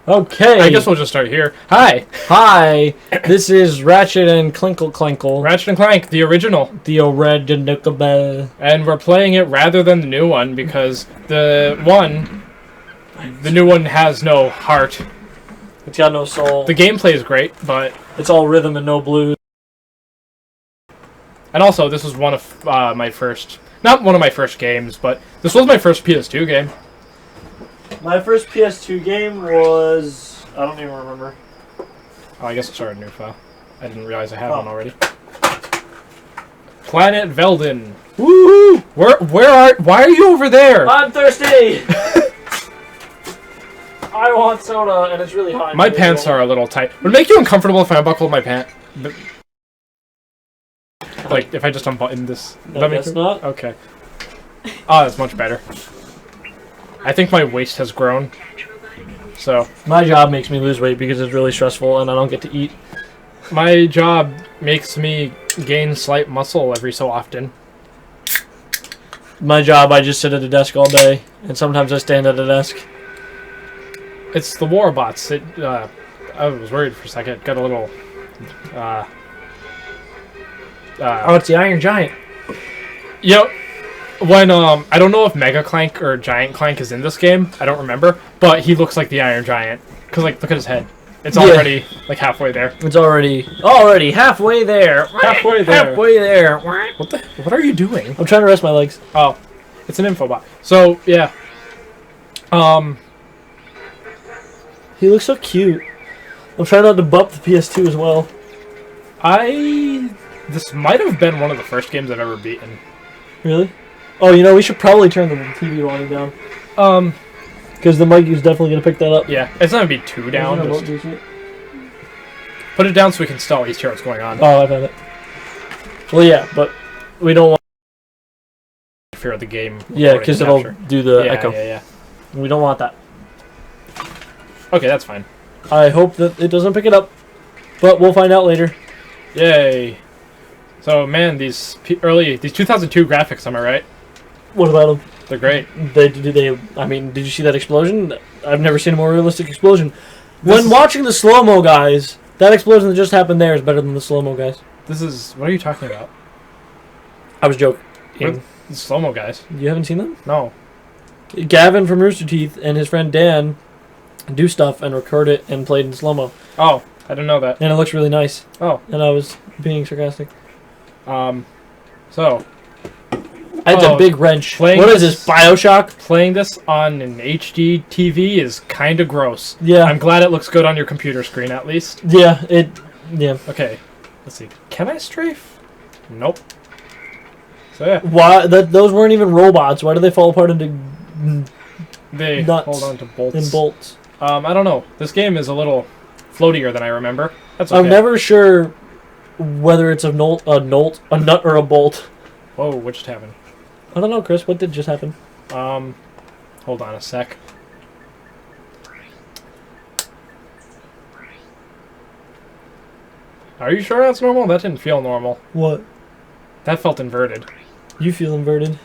Okay. I guess we'll just start here. Hi. Hi. This is Ratchet and Clankle. Ratchet and Clank, the original. The original. And we're playing it rather than the new one because the new one has no heart. It's got no soul. The gameplay is great, but It's all rhythm and no blues. and also this was one of my first, not one of my first games, but this was my first PS2 game. My first PS2 game was... I don't even remember. Oh, I guess I started a new file. I didn't realize I had one already. Planet Veldin. Woohoo! Why are you over there? I'm thirsty! I want soda, and it's really hot. My pants are a little tight. Would it make you uncomfortable if I unbuckled my pant? Like, if I just unbuttoned this? No, that's not. Okay. Oh, that's much better. I think my waist has grown. So. My job makes me lose weight because it's really stressful and I don't get to eat. My job makes me gain slight muscle every so often. My job, I just sit at a desk all day, and sometimes I stand at a desk. It's the war bots. I was worried for a second. Got a little... oh, it's the Iron Giant. Yep. When, I don't know if Mega Clank or Giant Clank is in this game. I don't remember. But he looks like the Iron Giant. Because, like, look at his head. It's already, like, halfway there. It's already halfway there. Halfway there. Halfway there. What are you doing? I'm trying to rest my legs. Oh. It's an infobot. So, yeah. He looks so cute. I'm trying not to bump the PS2 as well. This might have been one of the first games I've ever beaten. Really? Oh, you know, we should probably turn the TV volume down. Because the mic is definitely going to pick that up. Yeah, it's not going to be too down. Just put it down so we can still at least hear what's going on. Oh, I've had it. Well, yeah, but we don't want to fear the game. Yeah, because it'll do the echo. Yeah. We don't want that. Okay, that's fine. I hope that it doesn't pick it up, but we'll find out later. Yay. So, man, these 2002 graphics, am I right? What about them? They're great. I mean, did you see that explosion? I've never seen a more realistic explosion. When watching the slow-mo guys, that explosion that just happened there is better than the slow-mo guys. What are you talking about? I was joking. The slow-mo guys. You haven't seen them? No. Gavin from Rooster Teeth and his friend Dan do stuff and record it and play it in slow-mo. Oh, I didn't know that. And it looks really nice. Oh. And I was being sarcastic. So... That's a big wrench. What is this, Bioshock? Playing this on an HD TV is kind of gross. Yeah. I'm glad it looks good on your computer screen, at least. Yeah, yeah. Okay, let's see. Can I strafe? Nope. So, yeah. Why? Those weren't even robots. Why do they fall apart into nuts hold on to bolts. and bolts? I don't know. This game is a little floatier than I remember. That's okay. I'm never sure whether it's a nut or a bolt. Whoa, what just happened? I don't know, Chris. What did just happen? Hold on a sec. Are you sure that's normal? That didn't feel normal. What? That felt inverted. You feel inverted?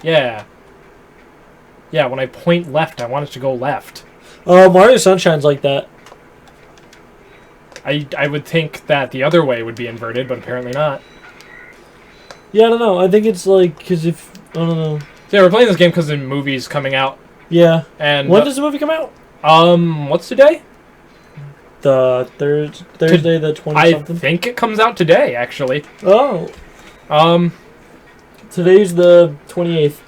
Yeah. Yeah, when I point left, I want it to go left. Oh, Mario Sunshine's like that. I would think that the other way would be inverted, but apparently not. Yeah, I don't know. I think it's like, because if... I don't know. So yeah, we're playing this game because the movie's coming out. Yeah. And when does the movie come out? What's today? The Thursday the 20-something? I think it comes out today, actually. Oh. Today's the 28th.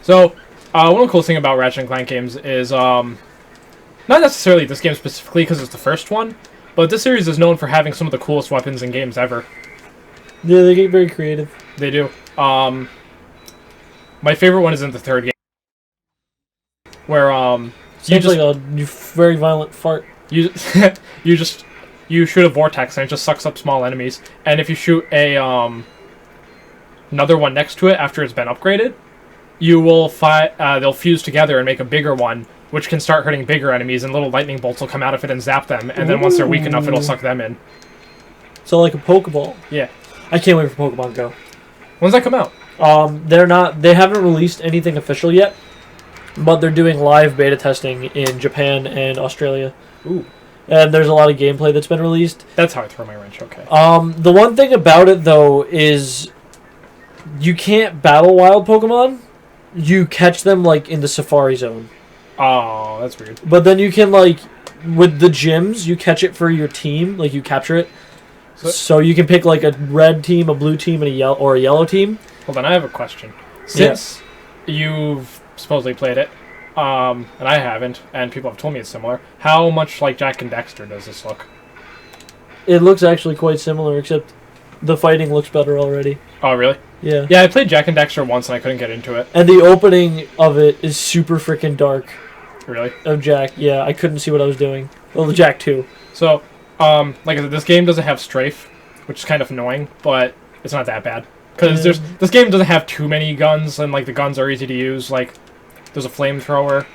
So, one of the coolest things about Ratchet and Clank games is, not necessarily this game specifically because it's the first one, but this series is known for having some of the coolest weapons in games ever. Yeah, they get very creative. They do. My favorite one is in the third game, where Sounds like a very violent fart. You shoot a vortex and it just sucks up small enemies, and if you shoot a another one next to it after it's been upgraded, you will they'll fuse together and make a bigger one, which can start hurting bigger enemies, and little lightning bolts will come out of it and zap them, and then once they're weak enough, it'll suck them in. So like a Pokeball. Yeah. I can't wait for Pokemon Go. When's that come out? They haven't released anything official yet, but they're doing live beta testing in Japan and Australia. Ooh. And there's a lot of gameplay that's been released. That's how I throw my wrench, okay. The one thing about it, though, is you can't battle wild Pokemon. You catch them, like, in the Safari Zone. Oh, that's weird. But then you can, like, with the gyms, you catch it for your team. Like, you capture it. So you can pick, like, a red team, a blue team, and a yellow team. Hold on, I have a question. Since you've supposedly played it, and I haven't, and people have told me it's similar, how much like Jak and Daxter does this look? It looks actually quite similar, except the fighting looks better already. Oh, really? Yeah. Yeah, I played Jak and Daxter once and I couldn't get into it. And the opening of it is super freaking dark. Really? Of Jak, yeah, I couldn't see what I was doing. Well, the Jak 2. So, like I said, this game doesn't have strafe, which is kind of annoying, but it's not that bad. Because this game doesn't have too many guns, and like the guns are easy to use. Like, there's a flamethrower,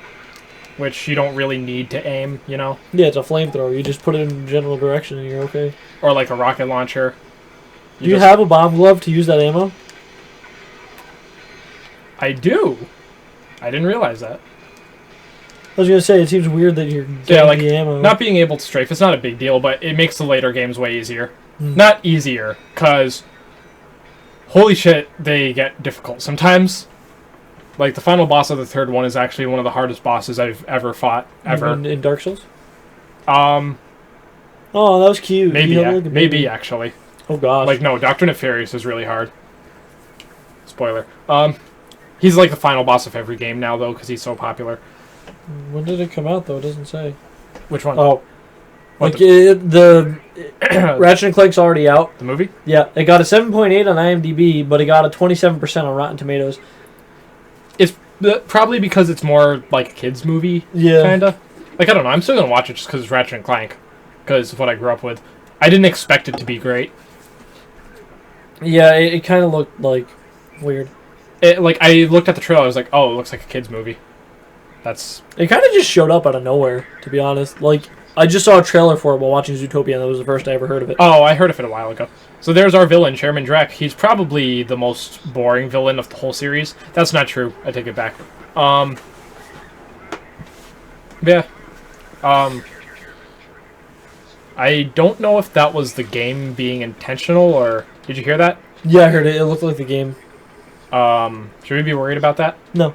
which you don't really need to aim, you know? Yeah, it's a flamethrower. You just put it in general direction and you're okay. Or like a rocket launcher. Do you have a bomb glove to use that ammo? I do. I didn't realize that. I was gonna say, it seems weird that you're getting the ammo. Not being able to strafe, it's not a big deal, but it makes the later games way easier. Not easier, because holy shit, they get difficult sometimes. Like, the final boss of the third one is actually one of the hardest bosses I've ever fought, ever. In Dark Souls? Oh, that was cute. Maybe, actually. Oh, gosh. Like, no, Dr. Nefarious is really hard. Spoiler. He's like the final boss of every game now, though, because he's so popular. When did it come out, though? It doesn't say. Which one? Oh. Like, the Ratchet and Clank's already out. The movie? Yeah. It got a 7.8 on IMDb, but it got a 27% on Rotten Tomatoes. It's probably because it's more like a kid's movie, kinda. Like, I don't know, I'm still gonna watch it just because it's Ratchet and Clank. Because of what I grew up with. I didn't expect it to be great. Yeah, it kind of looked, like, weird. Like, I looked at the trailer, I was like, oh, it looks like a kid's movie. It kind of just showed up out of nowhere, to be honest. Like, I just saw a trailer for it while watching Zootopia, and that was the first I ever heard of it. Oh, I heard of it a while ago. So there's our villain, Chairman Drek. He's probably the most boring villain of the whole series. That's not true. I take it back. Yeah. I don't know if that was the game being intentional, or... Did you hear that? Yeah, I heard it. It looked like the game. Should we be worried about that? No.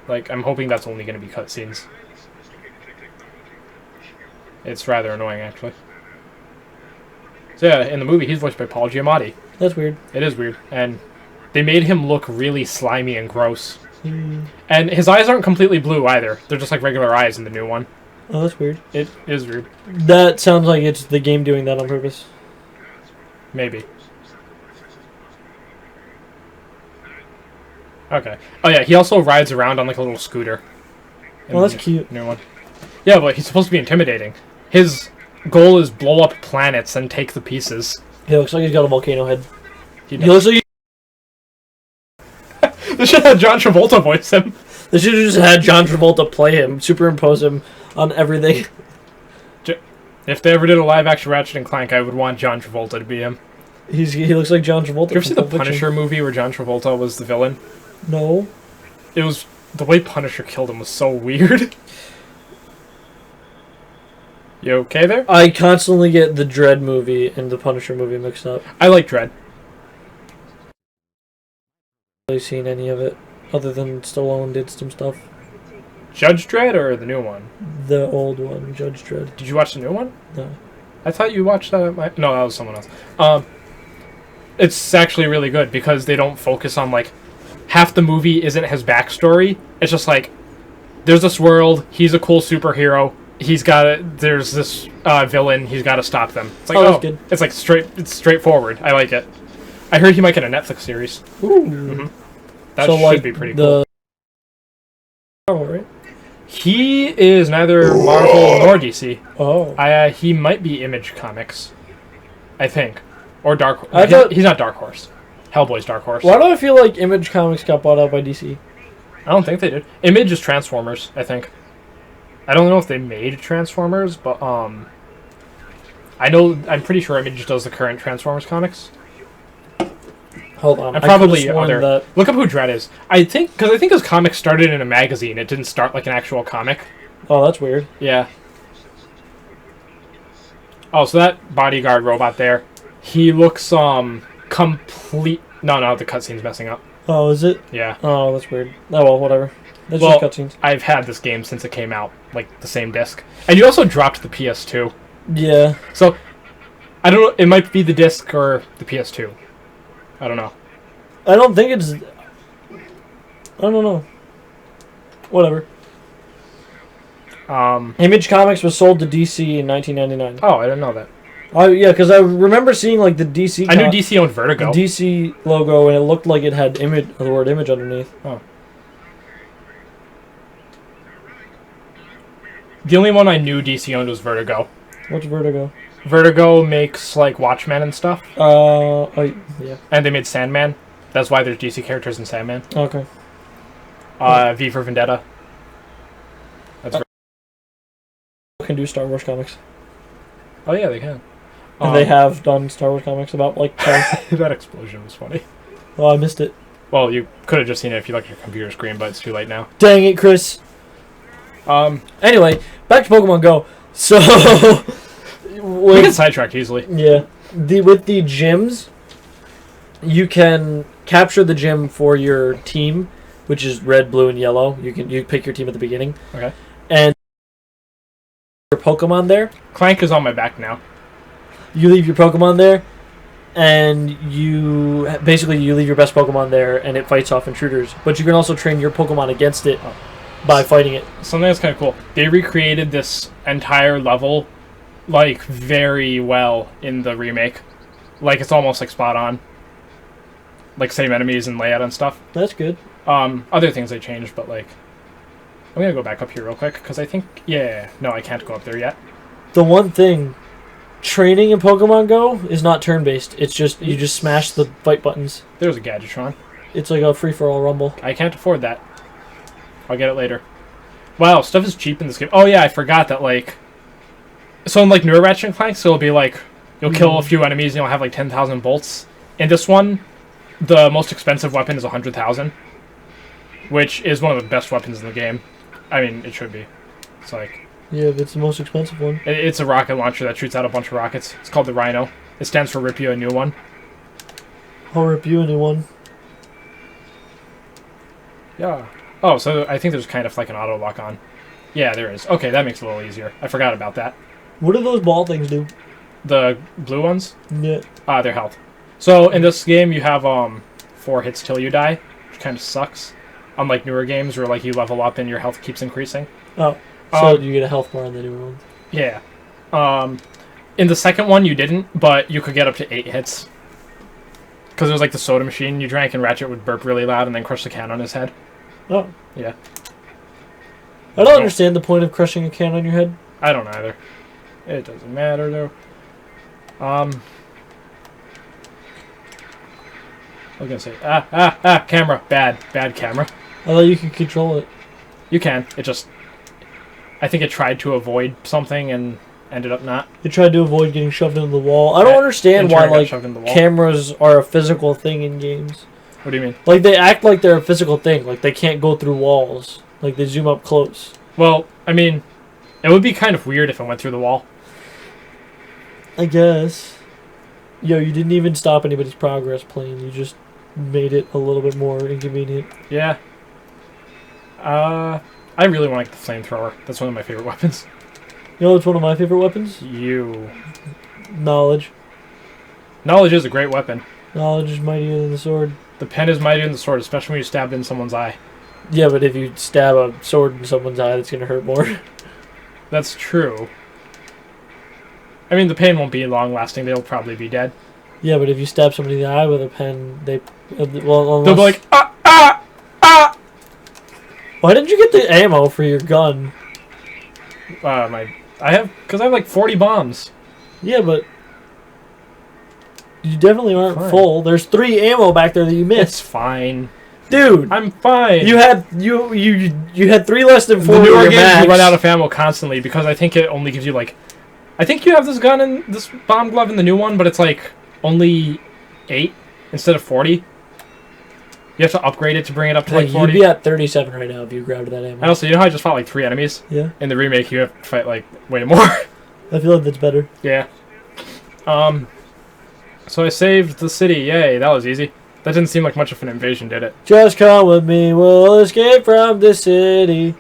Like, I'm hoping that's only going to be cutscenes. It's rather annoying, actually. So yeah, in the movie, he's voiced by Paul Giamatti. That's weird. It is weird. And they made him look really slimy and gross. And his eyes aren't completely blue, either. They're just like regular eyes in the new one. Oh, that's weird. It is weird. That sounds like it's the game doing that on purpose. Maybe. Okay. Oh yeah, he also rides around on like a little scooter. Oh, that's cute. New one. Yeah, but he's supposed to be intimidating. His goal is blow up planets and take the pieces. He looks like he's got a volcano head. He looks like They should have John Travolta voice him. They should have just had John Travolta play him, superimpose him on everything. If they ever did a live-action Ratchet and Clank, I would want John Travolta to be him. He looks like John Travolta. Did you ever see the Punisher movie where John Travolta was the villain? No. It was... The way Punisher killed him was so weird. You okay there? I constantly get the Dredd movie and the Punisher movie mixed up. I like Dredd. I've really seen any of it, other than Stallone did some stuff. Judge Dredd or the new one? The old one, Judge Dredd. Did you watch the new one? No. I thought you watched that at No, that was someone else. It's actually really good because they don't focus on, like... Half the movie isn't his backstory. It's just like, there's this world, he's a cool superhero, there's this villain, he's got to stop them. It's like, that's good. It's like it's straightforward. I like it. I heard he might get a Netflix series. Ooh. That should be pretty cool. Marvel, right? He is neither Marvel nor DC. Oh. He might be Image Comics, I think, or Dark. He's not Dark Horse. Hellboy's Dark Horse. Why do I feel like Image Comics got bought out by DC? I don't think they did. Image is Transformers, I think. I don't know if they made Transformers, but I'm pretty sure Image does the current Transformers comics. Hold on. And probably I could've sworn other. that. Look up who Dredd is. I think because I think his comic started in a magazine. It didn't start like an actual comic. Oh, that's weird. Yeah. Oh, so that bodyguard robot there, he looks complete. No, the cutscene's messing up. Oh, is it? Yeah. Oh, that's weird. Oh well, whatever. That's Well, just cutscenes. I've had this game since it came out, like the same disc. And you also dropped the PS2. Yeah. So, I don't know. It might be the disc or the PS2. I don't know. I don't think it's. I don't know. Whatever. Image Comics was sold to DC in 1999. Oh, I didn't know that. Oh yeah, because I remember seeing like the DC. I knew DC owned Vertigo. The DC logo, and it looked like it had the word image underneath. Oh. The only one I knew DC owned was Vertigo. What's Vertigo? Vertigo makes like Watchmen and stuff. Yeah. And they made Sandman. That's why there's DC characters in Sandman. Okay. V for Vendetta. That's Can do Star Wars comics. Oh yeah, they can. And they have done Star Wars comics about like. That explosion was funny. Oh, I missed it. Well, you could have just seen it if you looked at your computer screen, but it's too late now. Dang it, Chris. Anyway, back to Pokemon Go. So. We get sidetracked easily. Yeah. With the gyms, you can capture the gym for your team, which is red, blue, and yellow. You pick your team at the beginning. Okay. And your Pokemon there. Clank is on my back now. You leave your Pokemon there, and you leave your best Pokemon there, and it fights off intruders. But you can also train your Pokemon against it by fighting it. Something that's kind of cool. They recreated this entire level, like, very well in the remake. Like, it's almost, like, spot on. Like, same enemies and layout and stuff. That's good. Other things they changed, but, like... I'm gonna go back up here real quick, because I think... Yeah, no, I can't go up there yet. The one thing... Training in Pokemon Go is not turn-based. It's just... You just smash the fight buttons. There's a Gadgetron. It's like a free-for-all rumble. I can't afford that. I'll get it later. Wow, stuff is cheap in this game. Oh, yeah, I forgot that, like... So in, like, newer Ratchet and Clank, so it'll be, like... You'll kill a few enemies and you'll have, like, 10,000 bolts. In this one, the most expensive weapon is 100,000. Which is one of the best weapons in the game. I mean, it should be. It's like... Yeah, but it's the most expensive one. It's a rocket launcher that shoots out a bunch of rockets. It's called the Rhino. It stands for Rip You a New One. I'll rip you a new one. Yeah. Oh, so I think there's kind of like an auto lock on. Yeah, there is. Okay, that makes it a little easier. I forgot about that. What do those ball things do? The blue ones? Yeah. Their health. So in this game, you have 4 hits till you die, which kind of sucks. Unlike newer games where like you level up and your health keeps increasing. Oh, so you get a health bar on the newer ones. Yeah. In the second one, you didn't, but you could get up to 8 hits. Because it was like the soda machine you drank, and Ratchet would burp really loud and then crush the can on his head. Oh. Yeah. I don't understand the point of crushing a can on your head. I don't either. It doesn't matter, though. I was gonna say, camera. Bad camera. I thought you could control it. You can. It just... I think it tried to avoid something and ended up not. It tried to avoid getting shoved into the wall. I don't understand why, like, cameras are a physical thing in games. What do you mean? Like, they act like they're a physical thing. Like, they can't go through walls. Like, they zoom up close. Well, I mean, it would be kind of weird if it went through the wall. I guess. Yo, you didn't even stop anybody's progress plane. You just made it a little bit more inconvenient. Yeah. I really want the flamethrower. That's one of my favorite weapons. You know what's one of my favorite weapons? You. Knowledge. Knowledge is a great weapon. Knowledge is mightier than the sword. The pen is mightier than the sword, especially when you stab in someone's eye. Yeah, but if you stab a sword in someone's eye, that's going to hurt more. That's true. I mean, the pain won't be long-lasting. They'll probably be dead. Yeah, but if you stab somebody in the eye with a pen, they... They'll be like, ah! Why didn't you get the ammo for your gun? Because I have like 40 bombs. Yeah, but... You definitely aren't full. There's 3 ammo back there that you missed. It's fine. Dude! I'm fine. You had 3 less than 4 The newer games games you run out of ammo constantly because I think it only gives you like... I think you have this gun and this bomb glove in the new one, but it's like only 8 instead of 40. You have to upgrade it to bring it up to like You'd 40. be at 37 right now if you grabbed that ammo. And also, you know how I just fought like 3 enemies? Yeah. In the remake, you have to fight like way more. I feel like that's better. Yeah. So I saved the city. Yay, that was easy. That didn't seem like much of an invasion, did it? Just come with me, we'll escape from the city.